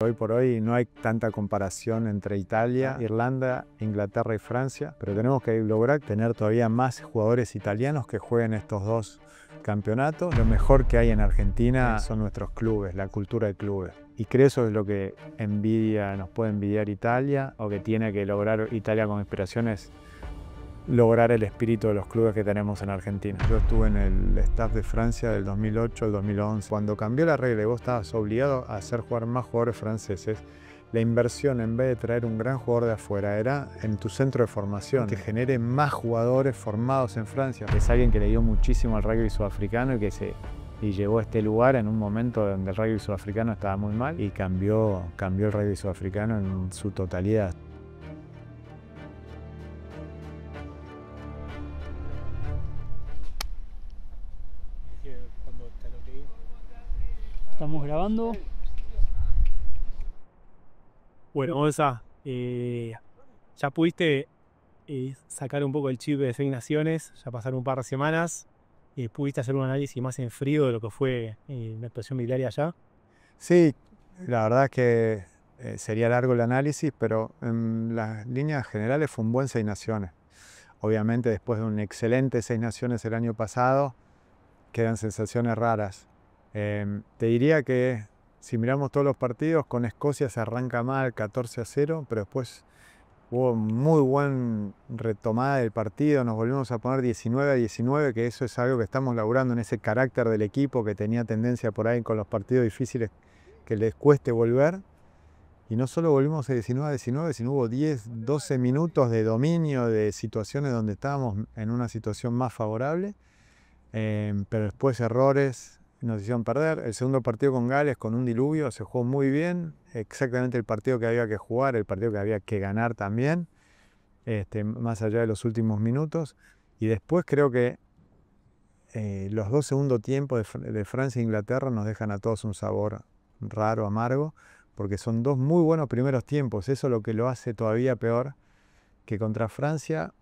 Hoy por hoy no hay tanta comparación entre Italia, Irlanda, Inglaterra y Francia, pero tenemos que lograr tener todavía más jugadores italianos que jueguen estos dos campeonatos. Lo mejor que hay en Argentina son nuestros clubes, la cultura de clubes. Y creo eso es lo que nos puede envidiar Italia, o que tiene que lograr Italia con inspiraciones, lograr el espíritu de los clubes que tenemos en Argentina. Yo estuve en el staff de Francia del 2008 al 2011. Cuando cambió la regla y vos estabas obligado a hacer jugar más jugadores franceses, la inversión, en vez de traer un gran jugador de afuera, era en tu centro de formación, que genere más jugadores formados en Francia. Es alguien que le dio muchísimo al rugby sudafricano y llegó a este lugar en un momento donde el rugby sudafricano estaba muy mal, y cambió el rugby sudafricano en su totalidad. Estamos grabando. Bueno, Gonza, ya pudiste sacar un poco el chip de 6 naciones, ya pasaron un par de semanas, pudiste hacer un análisis más en frío de lo que fue la actuación militar allá. Sí, la verdad es que sería largo el análisis, pero en las líneas generales fue un buen 6 naciones. Obviamente después de un excelente 6 naciones el año pasado, quedan sensaciones raras. Te diría que si miramos todos los partidos, con Escocia se arranca mal 14-0, pero después hubo muy buena retomada del partido, nos volvimos a poner 19-19, que eso es algo que estamos laburando en ese carácter del equipo que tenía tendencia por ahí con los partidos difíciles que les cueste volver. Y no solo volvimos a 19-19, sino hubo 10-12 minutos de dominio de situaciones donde estábamos en una situación más favorable, pero después errores nos hicieron perder. El segundo partido con Gales, con un diluvio, se jugó muy bien, exactamente el partido que había que jugar, el partido que había que ganar también, más allá de los últimos minutos. Y después creo que los dos segundos tiempos de Francia e Inglaterra nos dejan a todos un sabor raro, amargo, porque son dos muy buenos primeros tiempos. Eso es lo que lo hace todavía peor, que contra Francia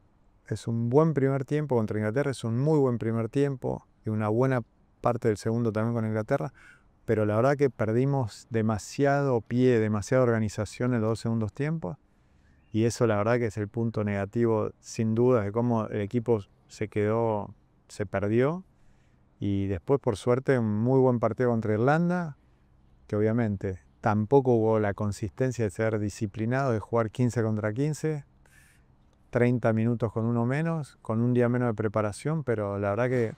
es un buen primer tiempo, contra Inglaterra es un muy buen primer tiempo, y una buena parte del segundo también con Inglaterra, pero la verdad que perdimos demasiado pie, demasiada organización en los dos segundos tiempos, y eso la verdad que es el punto negativo sin duda de cómo el equipo se perdió. Y después, por suerte, un muy buen partido contra Irlanda, que obviamente tampoco hubo la consistencia de ser disciplinado, de jugar 15 contra 15, 30 minutos con uno menos, con un día menos de preparación, pero la verdad que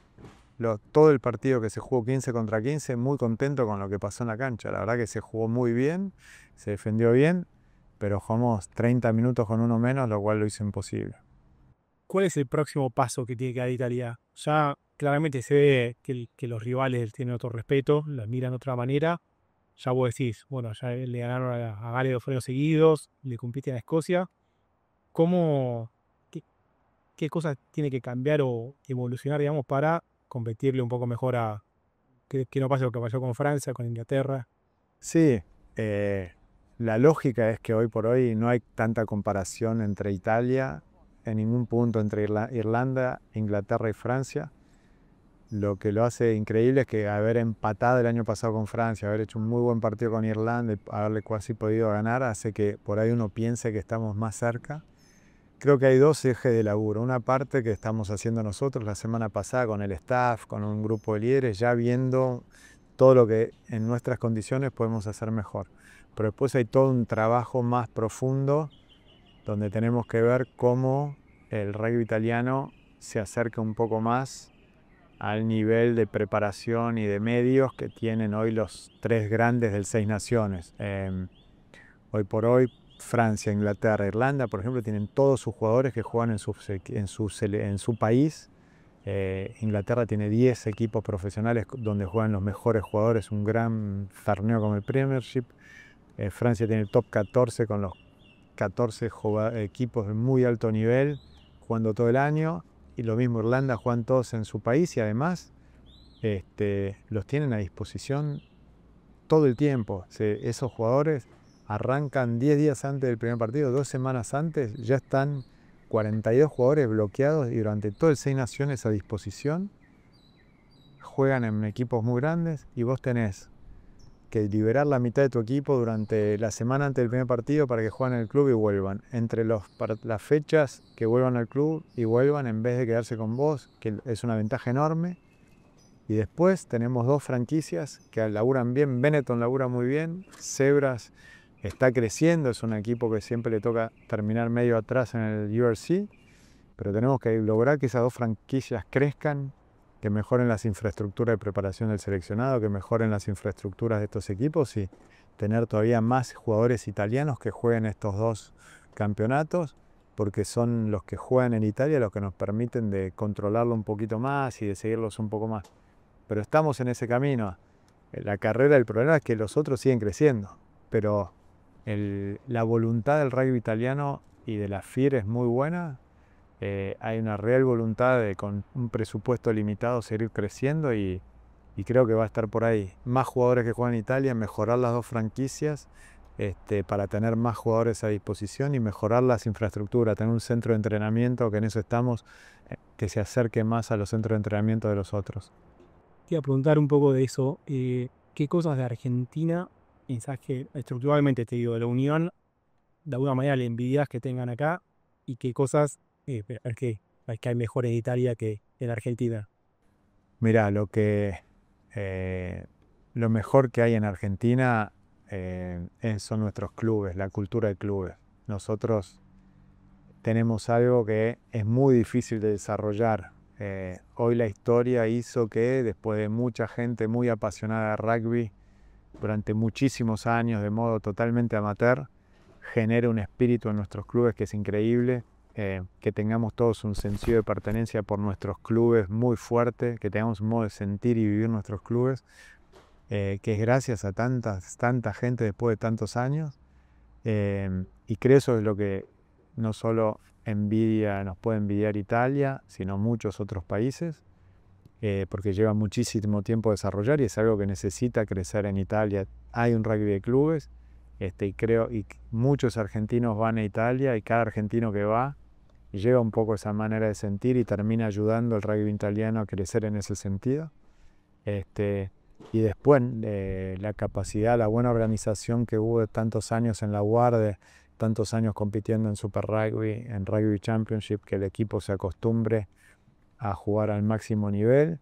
todo el partido que se jugó 15 contra 15, muy contento con lo que pasó en la cancha. La verdad que se jugó muy bien, se defendió bien, pero jugamos 30 minutos con uno menos, lo cual lo hizo imposible. ¿Cuál es el próximo paso que tiene que dar Italia? Ya claramente se ve que los rivales tienen otro respeto, la miran de otra manera. Ya vos decís, bueno, ya le ganaron a Gales 2 años seguidos, le compiten a Escocia. ¿Cómo, qué, qué cosas tiene que cambiar o evolucionar, digamos, para competirle un poco mejor a que no pase lo que pasó con Francia, con Inglaterra? Sí, la lógica es que hoy por hoy no hay tanta comparación entre Italia en ningún punto entre Irlanda, Inglaterra y Francia. Lo que lo hace increíble es que haber empatado el año pasado con Francia, haber hecho un muy buen partido con Irlanda y haberle casi podido ganar, hace que por ahí uno piense que estamos más cerca. Creo que hay dos ejes de laburo. Una parte que estamos haciendo nosotros la semana pasada con el staff, con un grupo de líderes, ya viendo todo lo que en nuestras condiciones podemos hacer mejor. Pero después hay todo un trabajo más profundo donde tenemos que ver cómo el rugby italiano se acerca un poco más al nivel de preparación y de medios que tienen hoy los tres grandes del 6 naciones. Hoy por hoy, Francia, Inglaterra, Irlanda, por ejemplo, tienen todos sus jugadores que juegan en su país. Inglaterra tiene 10 equipos profesionales donde juegan los mejores jugadores, un gran torneo como el Premiership. Francia tiene el top 14 con los 14 equipos de muy alto nivel jugando todo el año, y lo mismo Irlanda, juegan todos en su país y además los tienen a disposición todo el tiempo. Esos jugadores arrancan 10 días antes del primer partido, 2 semanas antes, ya están 42 jugadores bloqueados y durante todo el 6 naciones a disposición. Juegan en equipos muy grandes y vos tenés que liberar la mitad de tu equipo durante la semana antes del primer partido para que jueguen en el club y vuelvan. Entre las fechas que vuelvan al club y vuelvan en vez de quedarse con vos, que es una ventaja enorme. Y después tenemos 2 franquicias que laburan bien. Benetton labura muy bien. Zebras está creciendo, es un equipo que siempre le toca terminar medio atrás en el URC. Pero tenemos que lograr que esas 2 franquicias crezcan, que mejoren las infraestructuras de preparación del seleccionado, que mejoren las infraestructuras de estos equipos y tener todavía más jugadores italianos que jueguen estos 2 campeonatos, porque son los que juegan en Italia los que nos permiten de controlarlo un poquito más y de seguirlos un poco más. Pero estamos en ese camino. La carrera, el problema es que los otros siguen creciendo, pero la voluntad del rugby italiano y de la FIR es muy buena. Hay una real voluntad de, con un presupuesto limitado, seguir creciendo y creo que va a estar por ahí. Más jugadores que juegan en Italia, mejorar las 2 franquicias para tener más jugadores a disposición y mejorar las infraestructuras, tener un centro de entrenamiento, que en eso estamos, que se acerque más a los centros de entrenamiento de los otros. Te iba a preguntar un poco de eso. ¿Qué cosas de Argentina pensás que estructuralmente, te digo, de la Unión, de alguna manera le envidias que tengan acá? ¿Y qué cosas es que hay mejor en Italia que en Argentina? Mirá, lo mejor que hay en Argentina son nuestros clubes, la cultura de clubes. Nosotros tenemos algo que es muy difícil de desarrollar. Hoy la historia hizo que después de mucha gente muy apasionada de rugby, durante muchísimos años de modo totalmente amateur, genere un espíritu en nuestros clubes que es increíble, que tengamos todos un sentido de pertenencia por nuestros clubes muy fuerte, que tengamos un modo de sentir y vivir nuestros clubes, que es gracias a tanta gente después de tantos años. Y creo eso es lo que no solo nos puede envidiar Italia, sino muchos otros países, porque lleva muchísimo tiempo desarrollar y es algo que necesita crecer en Italia. Hay un rugby de clubes, y muchos argentinos van a Italia y cada argentino que va lleva un poco esa manera de sentir y termina ayudando al rugby italiano a crecer en ese sentido. Y después la capacidad, la buena organización que hubo de tantos años en la UAR, tantos años compitiendo en Super Rugby, en Rugby Championship, que el equipo se acostumbre a jugar al máximo nivel.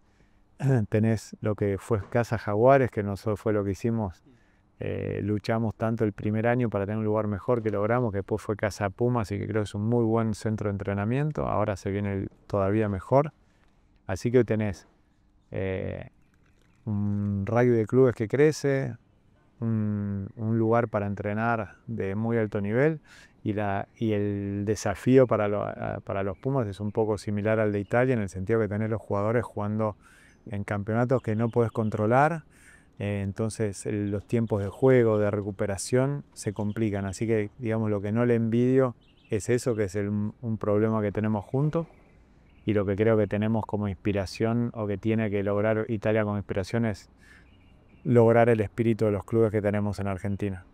Tenés lo que fue Casa Jaguares, que nosotros fue lo que hicimos, luchamos tanto el primer año para tener un lugar mejor que logramos, que después fue Casa Pumas y que creo que es un muy buen centro de entrenamiento. Ahora se viene todavía mejor. Así que tenés un rugby de clubes que crece, un lugar para entrenar de muy alto nivel y el desafío para los Pumas es un poco similar al de Italia en el sentido que tenés los jugadores jugando en campeonatos que no puedes controlar, entonces los tiempos de juego, de recuperación se complican, así que digamos lo que no le envidio es eso, que es un problema que tenemos juntos. Y lo que creo que tenemos como inspiración o que tiene que lograr Italia como inspiración es lograr el espíritu de los clubes que tenemos en Argentina.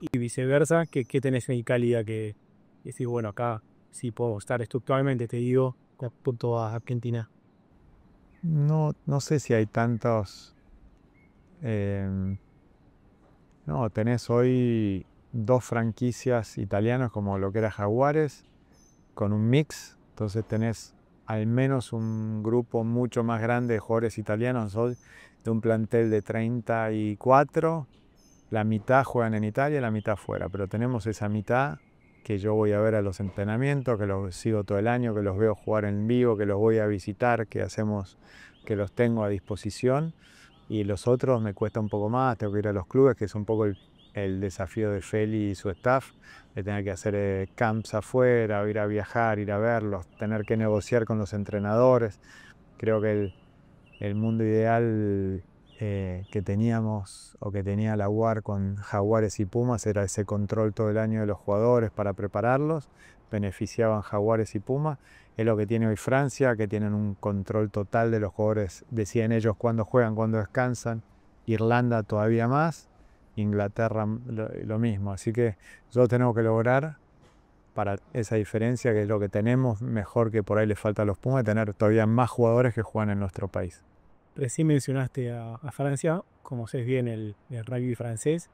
Y viceversa, ¿qué tenés en Italia que decís, bueno, acá sí puedo estar estructuralmente, te digo, con punto a Argentina? No sé si hay tantos. No, tenés hoy 2 franquicias italianas como lo que era Jaguares, con un mix. Entonces tenés al menos un grupo mucho más grande de jugadores italianos hoy, de un plantel de 34. La mitad juegan en Italia y la mitad fuera, pero tenemos esa mitad que yo voy a ver a los entrenamientos, que los sigo todo el año, que los veo jugar en vivo, que los voy a visitar, que los tengo a disposición. Y los otros me cuesta un poco más, tengo que ir a los clubes, que es un poco el desafío de Feli y su staff, de tener que hacer camps afuera, ir a viajar, ir a verlos, tener que negociar con los entrenadores. Creo que el mundo ideal que teníamos o que tenía la UAR con Jaguares y Pumas era ese control todo el año de los jugadores para prepararlos, beneficiaban Jaguares y Pumas. Es lo que tiene hoy Francia, que tienen un control total de los jugadores, deciden ellos cuándo juegan, cuándo descansan. Irlanda todavía más, Inglaterra lo mismo. Así que nosotros tenemos que lograr para esa diferencia, que es lo que tenemos, mejor que por ahí le falta a los Pumas, tener todavía más jugadores que juegan en nuestro país. recién mencionaste a Francia, conoces bien el rugby francés.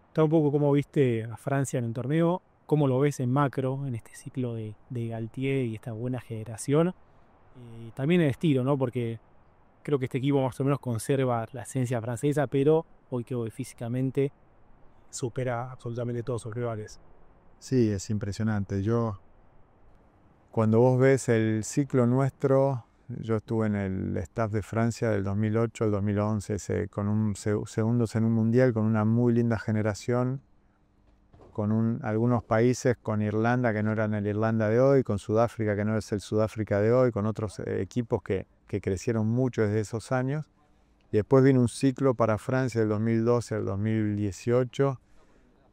Está un poco cómo viste a Francia en el torneo, cómo lo ves en macro, en este ciclo de Galtier y esta buena generación. Y también el estilo, ¿no? Porque creo que este equipo más o menos conserva la esencia francesa, pero hoy creo que físicamente supera absolutamente todos sus rivales. Sí, es impresionante. Cuando vos ves el ciclo nuestro, yo estuve en el staff de Francia del 2008 al 2011, con segundos en un mundial, con una muy linda generación, con algunos países, con Irlanda que no eran el Irlanda de hoy, con Sudáfrica que no es el Sudáfrica de hoy, con otros equipos que crecieron mucho desde esos años. Y después vino un ciclo para Francia del 2012 al 2018,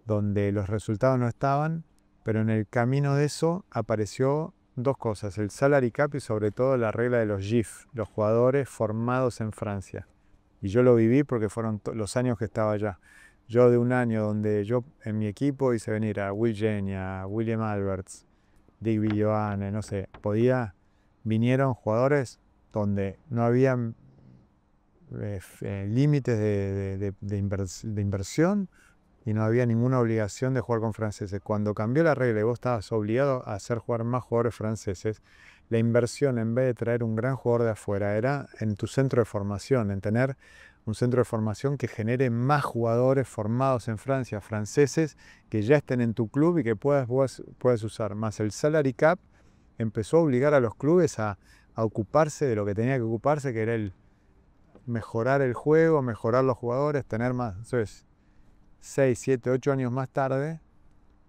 donde los resultados no estaban, pero en el camino de eso apareció dos cosas: el salary cap y sobre todo la regla de los GIF, los jugadores formados en Francia. Y yo lo viví porque fueron los años que estaba allá. Yo de un año donde yo en mi equipo hice venir a Will Genia, a William Alberts, Dick Villoane, no sé, vinieron jugadores donde no había límites de inversión y no había ninguna obligación de jugar con franceses. Cuando cambió la regla y vos estabas obligado a hacer jugar más jugadores franceses, la inversión, en vez de traer un gran jugador de afuera, era en tu centro de formación, en tener un centro de formación que genere más jugadores formados en Francia, franceses, que ya estén en tu club y que puedas usar. Más el salary cap empezó a obligar a los clubes a ocuparse de lo que tenía que ocuparse, que era el mejorar el juego, mejorar los jugadores, tener más. Entonces, 6, 7, 8 años más tarde,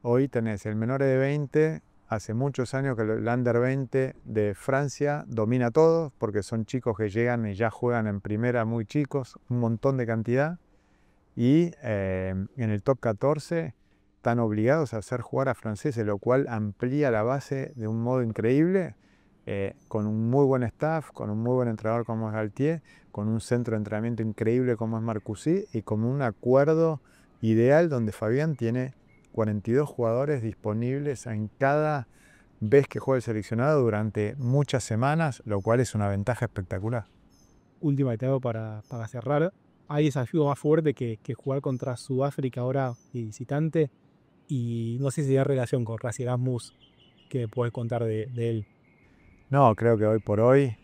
hoy tenés el menor de 20, hace muchos años que el under 20 de Francia domina todo, porque son chicos que llegan y ya juegan en primera muy chicos, un montón de cantidad, y en el top 14 están obligados a hacer jugar a franceses, lo cual amplía la base de un modo increíble, con un muy buen staff, con un muy buen entrenador como es Galtier, con un centro de entrenamiento increíble como es Marcoussis y con un acuerdo ideal donde Fabián tiene 42 jugadores disponibles en cada vez que juega el seleccionado durante muchas semanas, lo cual es una ventaja espectacular. Última que te hago para cerrar. Hay desafío más fuerte que jugar contra Sudáfrica ahora de visitante. Y no sé si hay relación con Rassi Erasmus que puedes contar de él. No, creo que hoy por hoy,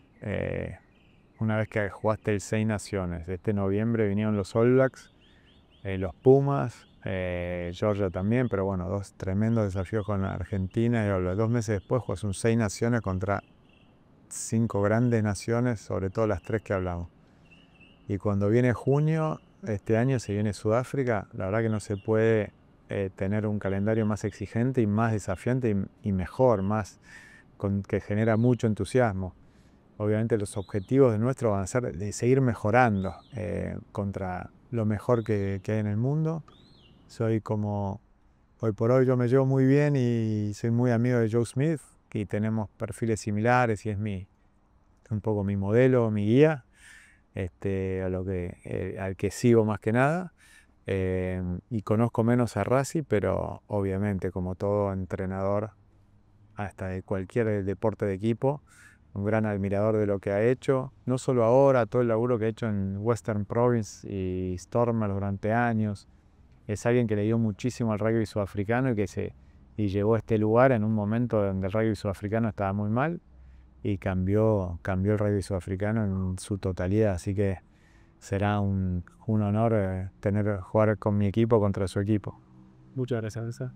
una vez que jugaste el 6 Naciones, este noviembre vinieron los All Blacks, los Pumas, Georgia también, pero bueno, dos tremendos desafíos con Argentina, y 2 meses después juegas un 6 Naciones contra 5 grandes naciones, sobre todo las 3 que hablamos. Y cuando viene junio, este año se viene Sudáfrica, la verdad que no se puede tener un calendario más exigente y más desafiante y mejor, que genera mucho entusiasmo. Obviamente los objetivos de nuestro van a ser de seguir mejorando contra lo mejor que hay en el mundo. Hoy por hoy yo me llevo muy bien y soy muy amigo de Joe Smith, y tenemos perfiles similares y es un poco mi modelo, mi guía, al que sigo más que nada. Y conozco menos a Rassi, pero obviamente como todo entrenador, hasta de cualquier deporte de equipo, un gran admirador de lo que ha hecho, no solo ahora, todo el laburo que ha hecho en Western Province y Stormers durante años. Es alguien que le dio muchísimo al rugby sudafricano y llegó a este lugar en un momento donde el rugby sudafricano estaba muy mal y cambió el rugby sudafricano en su totalidad. Así que será un honor jugar con mi equipo contra su equipo. Muchas gracias, Elsa.